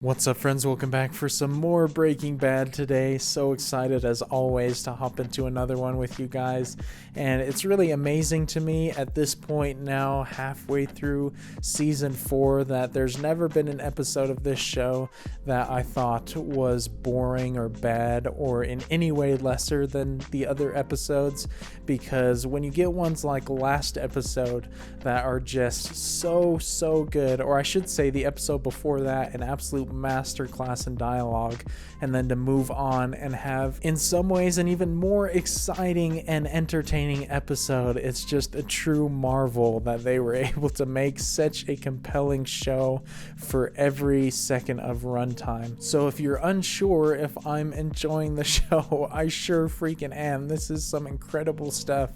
What's up, friends? Welcome back for some more Breaking Bad today. So excited as always to hop into another one with you guys, and it's really amazing to me at this point now, halfway through season 4, that there's never been an episode of this show that I thought was boring or bad or in any way lesser than the other episodes, because when you get ones like last episode that are just so good, or I should say the episode before that, an absolute masterclass in dialogue, and then to move on and have in some ways an even more exciting and entertaining episode, it's just a true marvel that they were able to make such a compelling show for every second of runtime. So if you're unsure if I'm enjoying the show, I sure freaking am. This is some incredible stuff,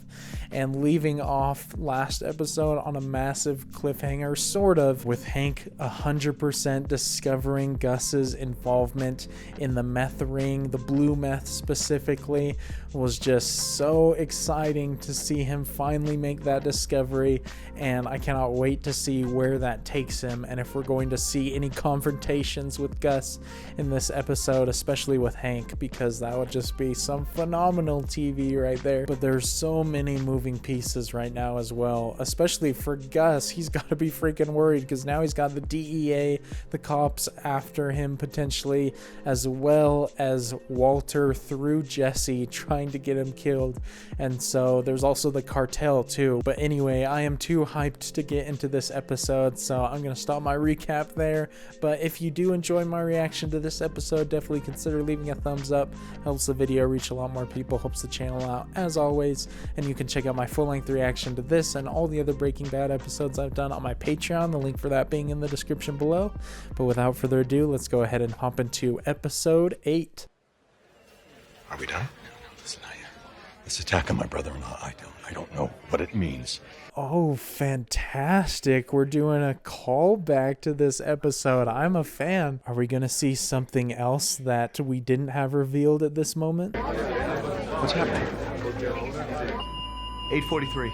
and leaving off last episode on a massive cliffhanger, sort of, with Hank 100% discovering Gus's involvement in the meth ring, the blue meth specifically, was just so exciting to see him finally make that discovery, and I cannot wait to see where that takes him, and if we're going to see any confrontations with Gus in this episode, especially with Hank, because that would just be some phenomenal TV right there. But there's so many moving pieces right now as well, especially for Gus. He's got to be freaking worried because now he's got the DEA, the cops after him potentially, as well as Walter through Jesse trying to get him killed, and so there's also the cartel too. But anyway, I am too hyped to get into this episode, so I'm gonna stop my recap there. But if you do enjoy my reaction to this episode, definitely consider leaving a thumbs up. Helps the video reach a lot more people, helps the channel out as always, and you can check out my full-length reaction to this and all the other Breaking Bad episodes I've done on my Patreon, the link for that being in the description below. But without further ado, let's go ahead and hop into episode 8. Are we done? No, listen, this attack on my brother-in-law, I don't know what it means. Oh, fantastic. We're doing a callback to this episode. I'm a fan. Are we going to see something else that we didn't have revealed at this moment? What's happening? 8:43.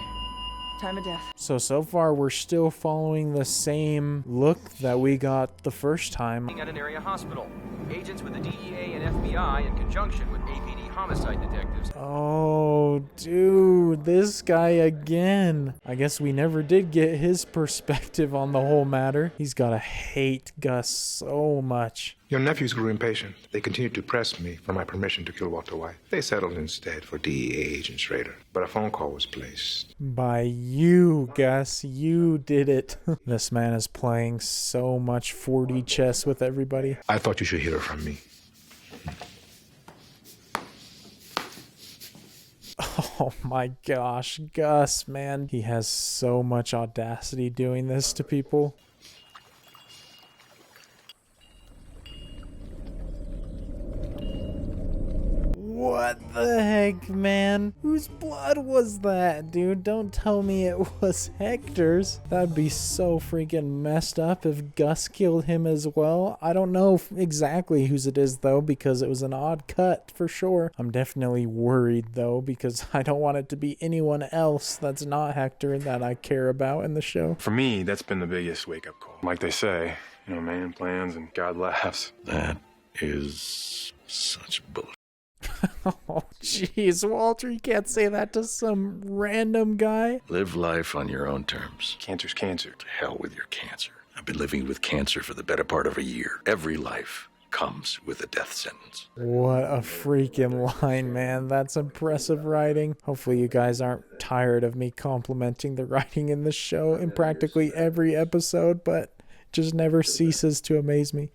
Time of death. So far we're still following the same look that we got the first time. At an area hospital. Agents with the DEA and FBI in conjunction with APD homicide detectives. Oh, dude, this guy again. I guess we never did get his perspective on the whole matter. He's gotta hate Gus so much. Your nephews grew impatient. They continued to press me for my permission to kill Walter White. They settled instead for DEA agent Schrader, but a phone call was placed. By you, Gus. You did it. This man is playing so much 4D chess with everybody. I thought you should hear it from me. Oh my gosh, Gus, man. He has so much audacity doing this to people. What the heck, man? Whose blood was that, dude? Don't tell me it was Hector's. That'd be so freaking messed up if Gus killed him as well. I don't know exactly whose it is, though, because it was an odd cut for sure. I'm definitely worried, though, because I don't want it to be anyone else that's not Hector that I care about in the show. For me, that's been the biggest wake-up call. Like they say, man plans and God laughs. That is such bullshit. Oh, jeez, Walter, you can't say that to some random guy. Live life on your own terms. Cancer's cancer. To hell with your cancer. I've been living with cancer for the better part of a year. Every life comes with a death sentence. What a freaking line, man. That's impressive writing. Hopefully you guys aren't tired of me complimenting the writing in the show in practically every episode, but it just never ceases to amaze me.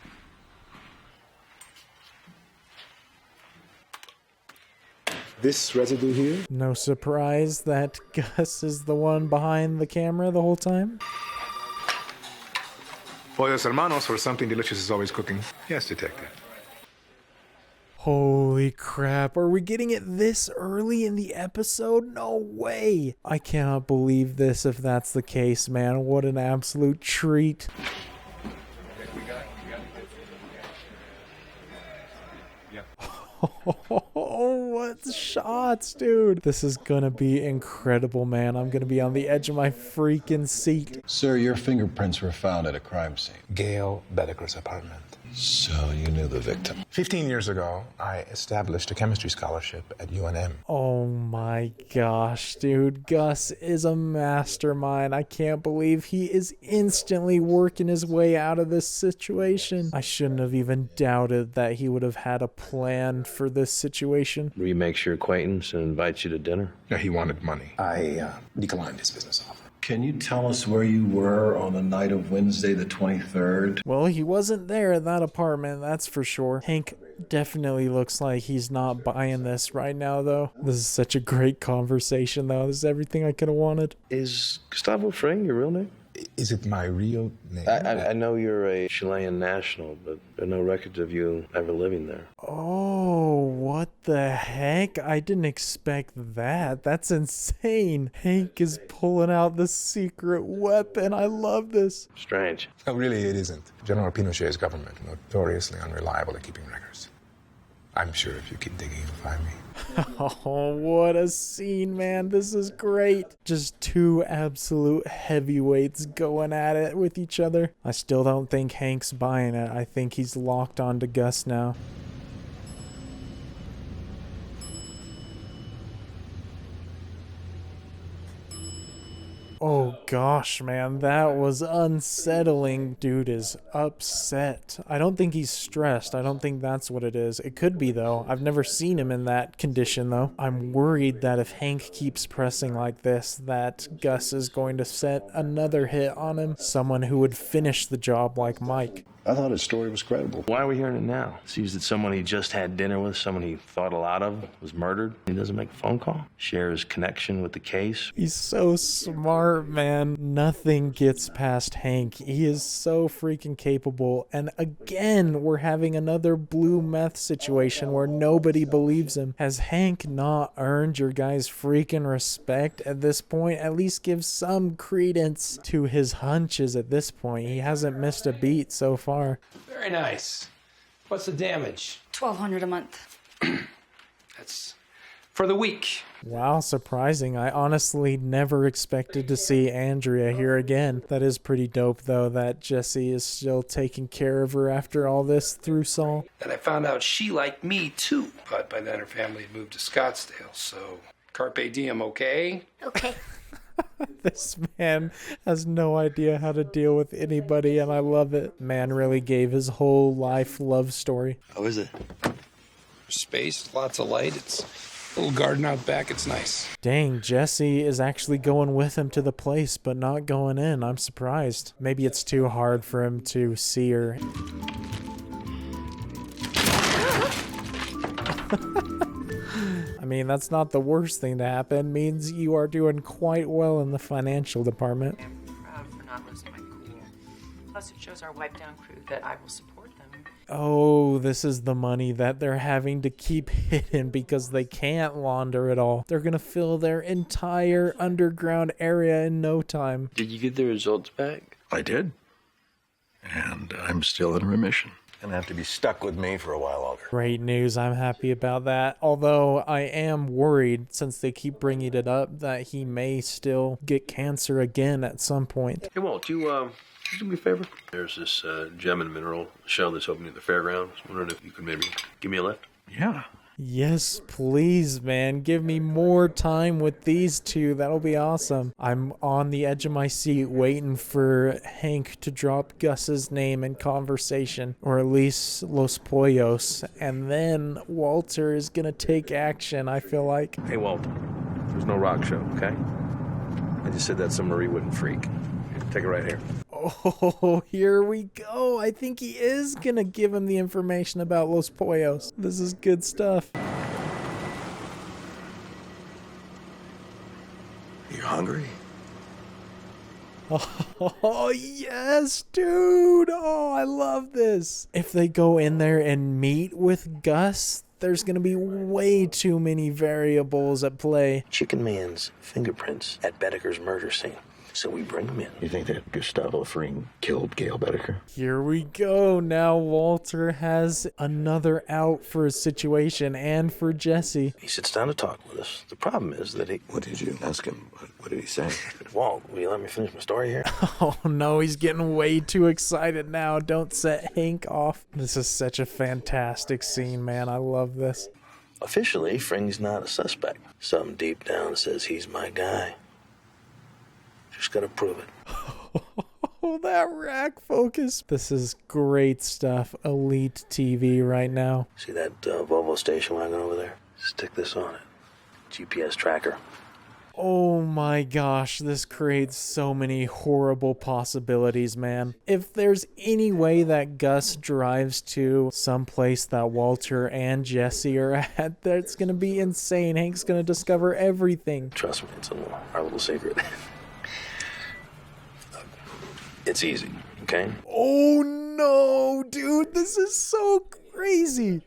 This residue here? No surprise that Gus is the one behind the camera the whole time. Pollos Hermanos, or something delicious is always cooking. Yes, detective. Holy crap, are we getting it this early in the episode? No way. I cannot believe this if that's the case, man. What an absolute treat. Oh, what shots, dude. This is gonna be incredible, man. I'm gonna be on the edge of my freaking seat. Sir, your fingerprints were found at a crime scene. Gail Bedeker's apartment. So you knew the victim. 15 years ago, I established a chemistry scholarship at UNM. Oh my gosh, dude. Gus is a mastermind. I can't believe he is instantly working his way out of this situation. I shouldn't have even doubted that he would have had a plan for this situation. He makes your acquaintance and invites you to dinner. Yeah, he wanted money. I declined his business offer. Can you tell us where you were on the night of Wednesday the 23rd? Well, he wasn't there at that apartment, that's for sure. Hank definitely looks like he's not buying this right now, though. This is such a great conversation, though. This is everything I could have wanted. Is Gustavo Fring your real name? Is it my real name? I know you're a Chilean national, but there are no records of you ever living there. Oh, what the heck? I didn't expect that. That's insane. Hank is pulling out the secret weapon. I love this. Strange. No, really, it isn't. General Pinochet's government, notoriously unreliable at keeping records. I'm sure if you keep digging, you'll find me. Oh, what a scene, man. This is great. Just two absolute heavyweights going at it with each other. I still don't think Hank's buying it. I think he's locked on to Gus now. Oh gosh, man, that was unsettling. Dude is upset. I don't think he's stressed. I don't think that's what it is. It could be, though. I've never seen him in that condition, though. I'm worried that if Hank keeps pressing like this, that Gus is going to set another hit on him. Someone who would finish the job like Mike. I thought his story was credible. Why are we hearing it now? Sees that someone he just had dinner with, someone he thought a lot of, was murdered. He doesn't make a phone call, share his connection with the case. He's so smart, man. Nothing gets past Hank. He is so freaking capable. And again, we're having another blue meth situation where nobody believes him. Has Hank not earned your guys' freaking respect at this point? At least give some credence to his hunches at this point. He hasn't missed a beat so far. Very nice. What's the damage? $1,200 a month. That's for the week. Wow, surprising. I honestly never expected to see Andrea here again. That is pretty dope, though, that Jesse is still taking care of her after all this through Saul. And I found out she liked me, too. But by then her family had moved to Scottsdale, so carpe diem, okay? Okay. This man has no idea how to deal with anybody, and I love it. Man really gave his whole life love story. How is it? Space, lots of light. It's a little garden out back. It's nice. Dang, Jesse is actually going with him to the place, but not going in. I'm surprised. Maybe it's too hard for him to see her. I mean, that's not the worst thing to happen. It means you are doing quite well in the financial department. I'm proud for not losing my cool. Plus, it shows our wipe down crew that I will support them. Oh, this is the money that they're having to keep hidden because they can't launder it all. They're going to fill their entire underground area in no time. Did you get the results back? I did. And I'm still in remission. Gonna have to be stuck with me for a while longer. Great news. I'm happy about that. Although I am worried, since they keep bringing it up, that he may still get cancer again at some point. Hey, Walt, you do me a favor? There's this gem and mineral show that's opening at the fairgrounds. I was wondering if you could maybe give me a lift. Yeah. Yes, please, man. Give me more time with these two. That'll be awesome. I'm on the edge of my seat waiting for Hank to drop Gus's name in conversation, or at least Los Pollos, and then Walter is going to take action, I feel like. Hey, Walt, there's no rock show, okay? I just said that so Marie wouldn't freak. Take it right here. Oh, here we go. I think he is going to give him the information about Los Pollos. This is good stuff. You hungry? Oh, yes, dude. Oh, I love this. If they go in there and meet with Gus, there's going to be way too many variables at play. Chicken Man's fingerprints at Bedeker's murder scene. So we bring him in. You think that Gustavo Fring killed Gail Bedecker? Here we go. Now Walter has another out for his situation and for Jesse. He sits down to talk with us. The problem is that he... What did you ask him? What did he say? Walt, will you let me finish my story here? Oh no, he's getting way too excited now. Don't set Hank off. This is such a fantastic scene, man. I love this. Officially, Fring's not a suspect. Something deep down says he's my guy. Just gotta prove it. Oh, that rack focus. This is great stuff. Elite TV right now. See that Volvo station wagon over there? Stick this on it. GPS tracker. Oh my gosh, this creates so many horrible possibilities, man. If there's any way that Gus drives to some place that Walter and Jesse are at, that's gonna be insane. Hank's gonna discover everything. Trust me, it's our little secret. It's easy, okay? Oh no, dude, this is so crazy.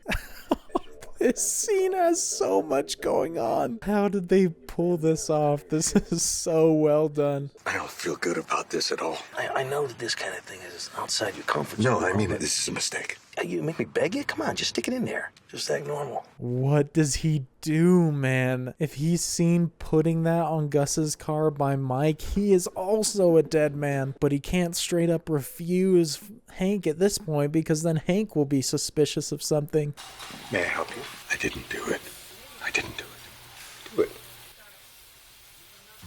This scene has so much going on. How did they pull this off? This is so well done. I don't feel good about this at all. I know that this kind of thing is outside your comfort No, zone. I mean, this is a mistake. You make me beg you? Come on, just stick it in there. Just act normal. What does he do, man? If he's seen putting that on Gus's car by Mike, he is also a dead man. But he can't straight up refuse Hank at this point because then Hank will be suspicious of something. May I help you? I didn't do it. I didn't do it. Do it.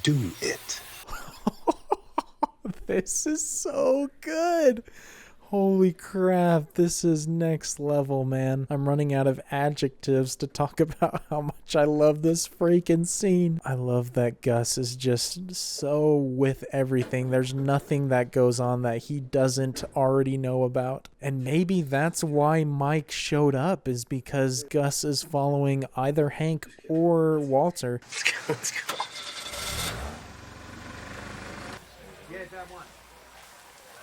Do it. This is so good. Holy crap, this is next level, man. I'm running out of adjectives to talk about how much I love this freaking scene. I love that Gus is just so with everything. There's nothing that goes on that he doesn't already know about. And maybe that's why Mike showed up, is because Gus is following either Hank or Walter. Let's go.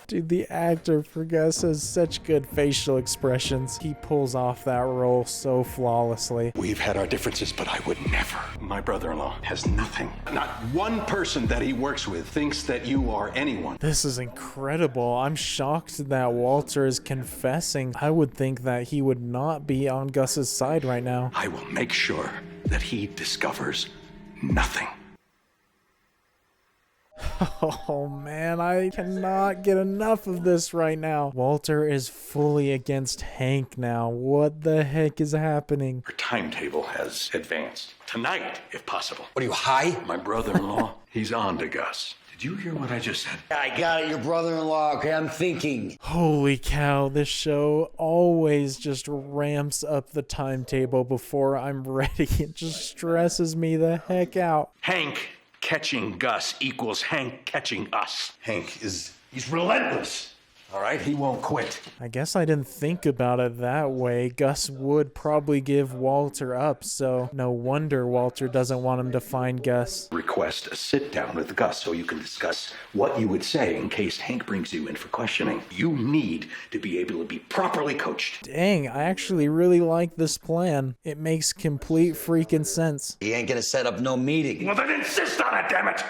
Dude, the actor for Gus has such good facial expressions. He pulls off that role so flawlessly. We've had our differences, but I would never. My brother-in-law has nothing. Not one person that he works with thinks that you are anyone. This is incredible. I'm shocked that Walter is confessing. I would think that he would not be on Gus's side right now. I will make sure that he discovers nothing. Oh man, I cannot get enough of this right now. Walter is fully against Hank now. What the heck is happening? Our timetable has advanced. Tonight, if possible. What are you, high? My brother-in-law, he's on to Gus. Did you hear what I just said? I got it, your brother-in-law. Okay, I'm thinking. Holy cow, this show always just ramps up the timetable before I'm ready. It just stresses me the heck out. Hank catching Gus equals Hank catching us. He's relentless. All right, he won't quit. I guess I didn't think about it that way. Gus would probably give Walter up, so no wonder Walter doesn't want him to find Gus. Request a sit down with Gus so you can discuss what you would say in case Hank brings you in for questioning. You need to be able to be properly coached. Dang, I actually really like this plan. It makes complete freaking sense. He ain't gonna set up no meeting. Well, then insist on it, damn it!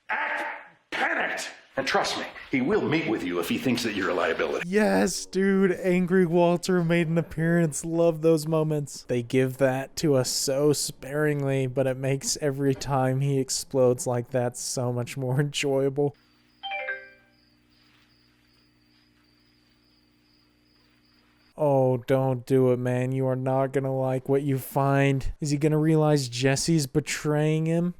Act panicked! And trust me, he will meet with you if he thinks that you're a liability. Yes, dude, Angry Walter made an appearance. Love those moments. They give that to us so sparingly, but it makes every time he explodes like that so much more enjoyable. Oh, don't do it, man. You are not gonna like what you find. Is he gonna realize Jesse's betraying him?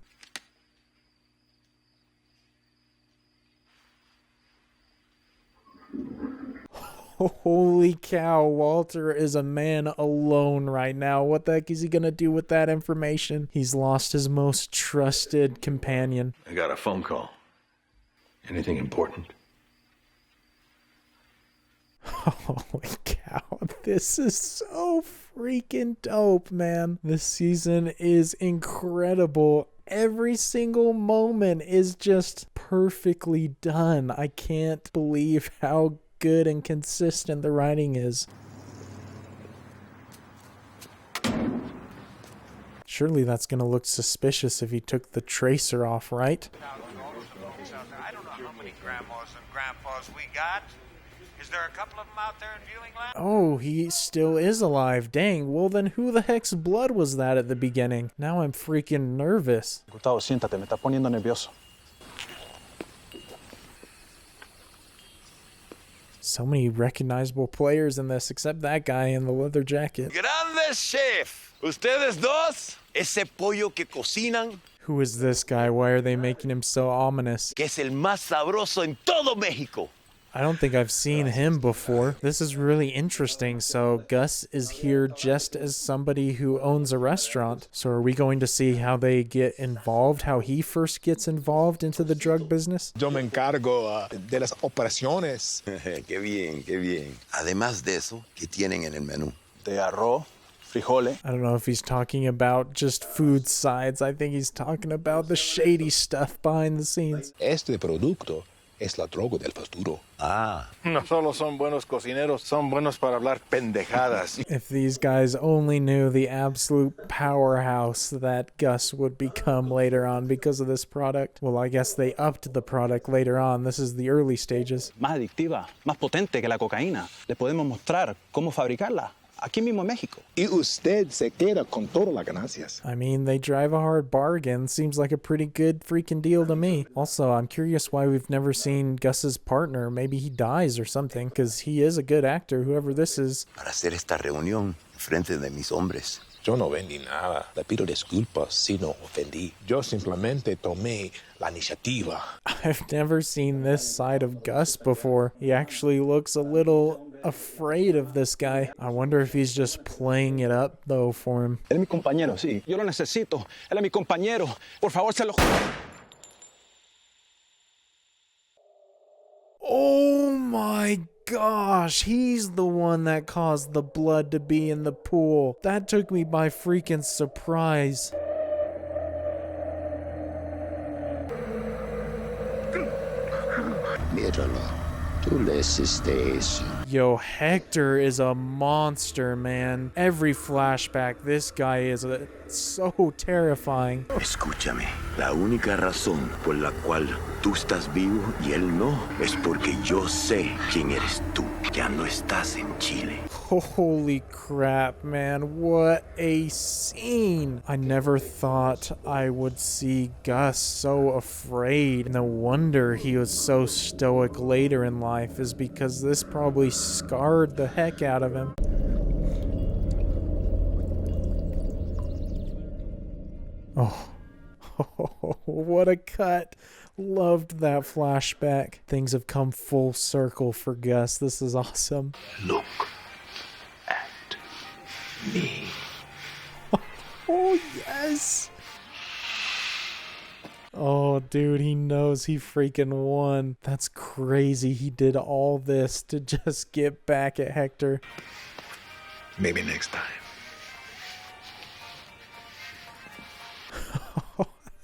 Holy cow, Walter is a man alone right now. What the heck is he gonna do with that information? He's lost his most trusted companion. I got a phone call. Anything important? Holy cow, this is so freaking dope, man. This season is incredible. Every single moment is just perfectly done. I can't believe how good and consistent the writing is. Surely that's gonna look suspicious if he took the tracer off, right? outlaws we got. Is there a couple of them out there in viewing land? Oh, he still is alive. Dang, well then who the heck's blood was that at the beginning? Now I'm freaking nervous. Gustavo, siéntate, me está poniendo nervioso. So many recognizable players in this, except that guy in the leather jacket. Grande chef. Ustedes dos. Ese pollo que cocinan. Who is this guy? Why are they making him so ominous? Que es el más sabroso en todo México. I don't think I've seen him before. This is really interesting. So Gus is here just as somebody who owns a restaurant. So are we going to see how they get involved, how he first gets involved into the drug business? Yo me encargo de las operaciones. Qué bien, qué bien. Además de eso, ¿qué tienen en el menú? De arroz, frijoles. I don't know if he's talking about just food sides. I think he's talking about the shady stuff behind the scenes. Este producto es la droga del futuro. Ah. No solo son buenos cocineros, son buenos para hablar pendejadas. If these guys only knew the absolute powerhouse that Gus would become later on because of this product. Well, I guess they upped the product later on. This is the early stages. Más adictiva, más potente que la cocaína. Le podemos mostrar cómo fabricarla. Aquí mismo en México. Y usted se queda con todas las ganancias. I mean, they drive a hard bargain. Seems like a pretty good freaking deal to me. Also, I'm curious why we've never seen Gus's partner. Maybe he dies or something, because he is a good actor, whoever this is. Para hacer esta reunión en frente de mis hombres. Yo no vendí nada. Le pido disculpas si no ofendí. Yo simplemente tomé la iniciativa. I've never seen this side of Gus before. He actually looks a little afraid of this guy. I wonder if he's just playing it up, though, for him. Él es mi compañero, sí. Yo lo necesito. Él es mi compañero. Por favor, se lo... Oh my gosh, he's the one that caused the blood to be in the pool. That took me by freaking surprise. Míralo. Tú le hiciste eso. Yo, Hector is a monster, man. Every flashback, this guy is so terrifying. Escúchame. La única razón por la cual tú estás vivo y él no es porque yo sé quién eres tú. Ya no estás en Chile. Holy crap, man. What a scene. I never thought I would see Gus so afraid. No wonder he was so stoic later in life, is because this probably scarred the heck out of him. Oh, what a cut. Loved that flashback. Things have come full circle for Gus. This is awesome. Look at me. Oh, yes. Oh, dude, he knows he freaking won. That's crazy. He did all this to just get back at Hector. Maybe next time.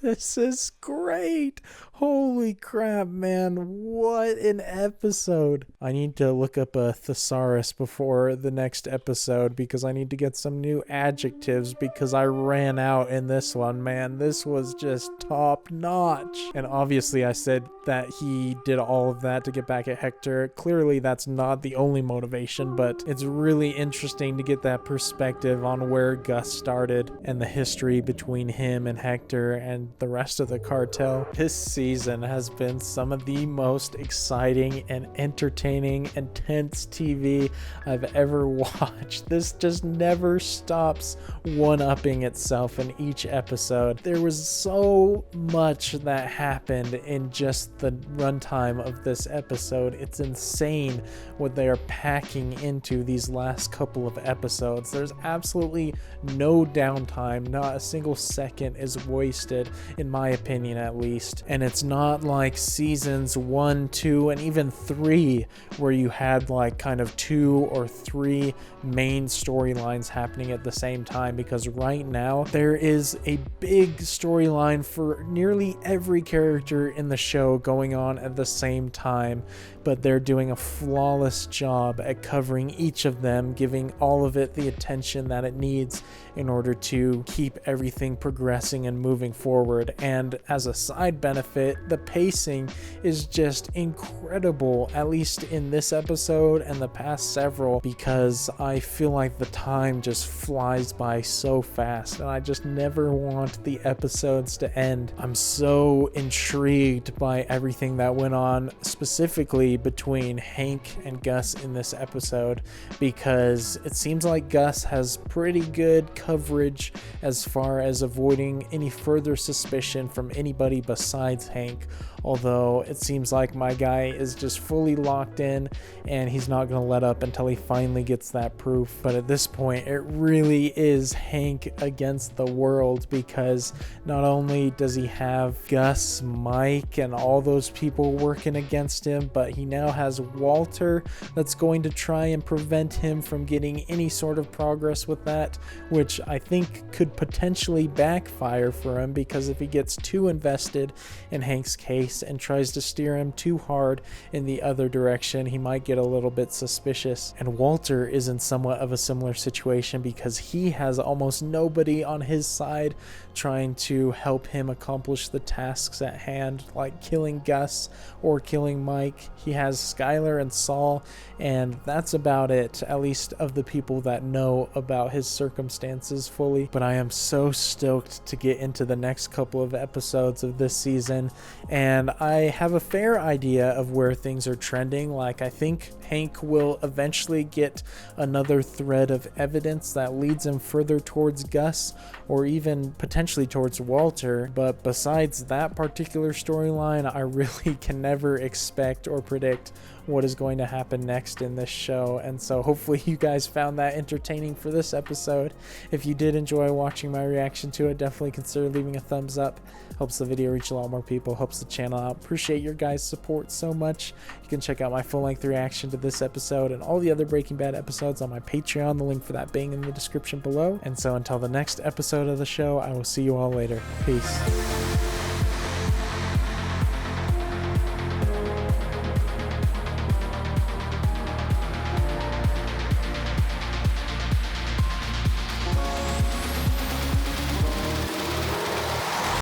This is great. Holy crap, man. What an episode. I need to look up a thesaurus before the next episode because I need to get some new adjectives because I ran out in this one, man. This was just top notch. And obviously I said that he did all of that to get back at Hector. Clearly that's not the only motivation, but it's really interesting to get that perspective on where Gus started and the history between him and Hector and the rest of the cartel. This season has been some of the most exciting and entertaining and tense TV I've ever watched. This just never stops one-upping itself in each episode. There was so much that happened in just the runtime of this episode. It's insane what they are packing into these last couple of episodes. There's absolutely no downtime. Not a single second is wasted, in my opinion at least. And it's not like seasons 1, 2, and even 3 where you had like kind of 2 or 3 main storylines happening at the same time, because right now there is a big storyline for nearly every character in the show going on at the same time, but they're doing a flawless job at covering each of them, giving all of it the attention that it needs in order to keep everything progressing and moving forward. And as a side benefit, it. The pacing is just incredible, at least in this episode and the past several, because I feel like the time just flies by so fast and I just never want the episodes to end. I'm so intrigued by everything that went on, specifically between Hank and Gus in this episode, because it seems like Gus has pretty good coverage as far as avoiding any further suspicion from anybody besides Hank, although it seems like my guy is just fully locked in and he's not going to let up until he finally gets that proof. But at this point, it really is Hank against the world, because not only does he have Gus, Mike, and all those people working against him, but he now has Walter that's going to try and prevent him from getting any sort of progress with that, which I think could potentially backfire for him, because if he gets too invested in Hank's case and tries to steer him too hard in the other direction, he might get a little bit suspicious. And Walter is in somewhat of a similar situation, because he has almost nobody on his side trying to help him accomplish the tasks at hand, like killing Gus or killing Mike. He has Skylar and Saul, and that's about it, at least of the people that know about his circumstances fully. But I am so stoked to get into the next couple of episodes of this season, and I have a fair idea of where things are trending. Like, I think Hank will eventually get another thread of evidence that leads him further towards Gus, or even potentially towards Walter. But besides that particular storyline, I really can never expect or predict what is going to happen next in this show. And so hopefully you guys found that entertaining for this episode. If you did enjoy watching my reaction to it, definitely consider leaving a thumbs up. Helps the video reach a lot more people, helps the channel out. Appreciate your guys' support so much. You can check out my full-length reaction to this episode and all the other Breaking Bad episodes on my Patreon, the link for that being in the description below. And so until the next episode of the show, I will see you all later. Peace.